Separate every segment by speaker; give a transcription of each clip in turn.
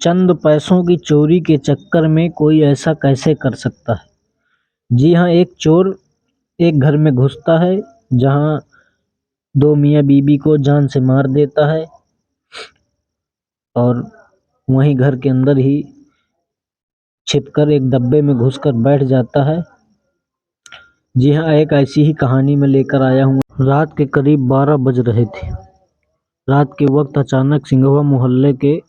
Speaker 1: चंद पैसों की चोरी के चक्कर में कोई ऐसा कैसे कर सकता है। जी हाँ, एक चोर एक घर में घुसता है जहाँ दो मियाँ बीबी को जान से मार देता है और वहीं घर के अंदर ही छिपकर एक डब्बे में घुसकर बैठ जाता है। जी हाँ, एक ऐसी ही कहानी मैं लेकर आया हूँ। रात के करीब 12 बज रहे थे। रात के वक्त अचानक सिंघवा मोहल्ले के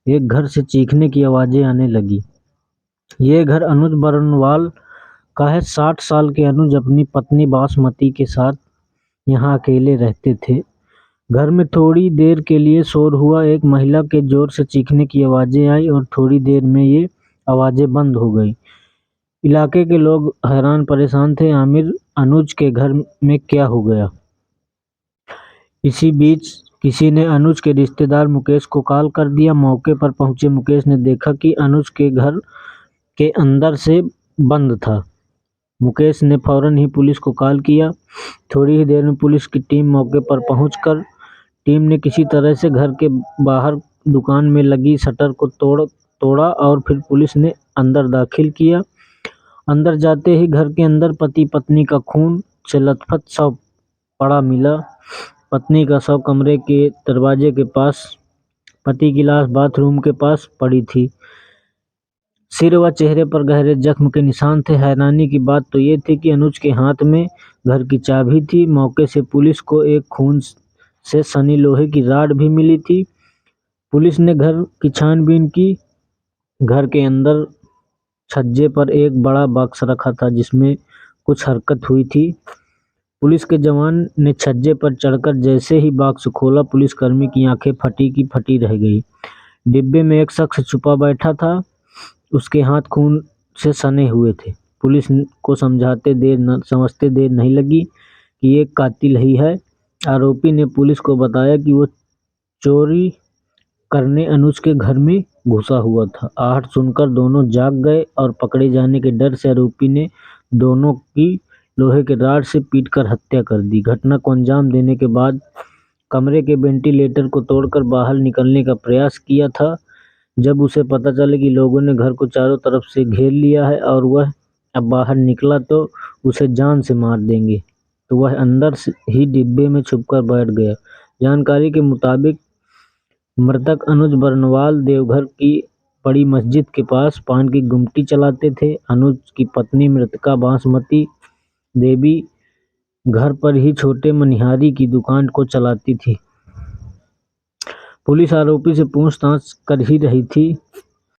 Speaker 1: एक घर से चीखने की आवाज़ें आने लगी। ये घर अनुज बरनवाल का है। 60 साल के अनुज अपनी पत्नी बासमती के साथ यहाँ अकेले रहते थे। घर में थोड़ी देर के लिए शोर हुआ। एक महिला के जोर से चीखने की आवाज़ें आई और थोड़ी देर में ये आवाज़ें बंद हो गई। इलाके के लोग हैरान परेशान थे। आमिर, अनुज के घर में क्या हो गया? इसी बीच किसी ने अनुज के रिश्तेदार मुकेश को कॉल कर दिया। मौके पर पहुंचे मुकेश ने देखा कि अनुज के घर के अंदर से बंद था। मुकेश ने फौरन ही पुलिस को कॉल किया। थोड़ी ही देर में पुलिस की टीम मौके पर पहुंचकर टीम ने किसी तरह से घर के बाहर दुकान में लगी शटर को तोड़ा और फिर पुलिस ने अंदर दाखिल किया। अंदर जाते ही घर के अंदर पति पत्नी का खून से लथपथ शव पड़ा मिला। पत्नी का शव कमरे के दरवाजे के पास, पति की लाश बाथरूम के पास पड़ी थी। सिर व चेहरे पर गहरे जख्म के निशान थे। हैरानी की बात तो ये थी कि अनुज के हाथ में घर की चाबी थी। मौके से पुलिस को एक खून से सनी लोहे की रॉड भी मिली थी। पुलिस ने घर की छानबीन की। घर के अंदर छज्जे पर एक बड़ा बॉक्स रखा था जिसमें कुछ हरकत हुई थी। पुलिस के जवान ने छज्जे पर चढ़कर जैसे ही बॉक्स खोला, पुलिसकर्मी की आंखें फटी की फटी रह गई। डिब्बे में एक शख्स छुपा बैठा था। उसके हाथ खून से सने हुए थे। पुलिस को समझते देर नहीं लगी कि ये कातिल ही है। आरोपी ने पुलिस को बताया कि वो चोरी करने अनुज के घर में घुसा हुआ था। आहट सुनकर दोनों जाग गए और पकड़े जाने के डर से आरोपी ने दोनों की लोहे के रॉड से पीटकर हत्या कर दी। घटना को अंजाम देने के बाद कमरे के वेंटिलेटर को तोड़कर बाहर निकलने का प्रयास किया था। जब उसे पता चला कि लोगों ने घर को चारों तरफ से घेर लिया है और वह अब बाहर निकला तो उसे जान से मार देंगे, तो वह अंदर से ही डिब्बे में छुपकर बैठ गया। जानकारी के मुताबिक मृतक अनुज बरनवाल देवघर की बड़ी मस्जिद के पास पान की गुमटी चलाते थे। अनुज की पत्नी मृतका बासमती देवी घर पर ही छोटे मनिहारी की दुकान को चलाती थी। पुलिस आरोपी से पूछताछ कर ही रही थी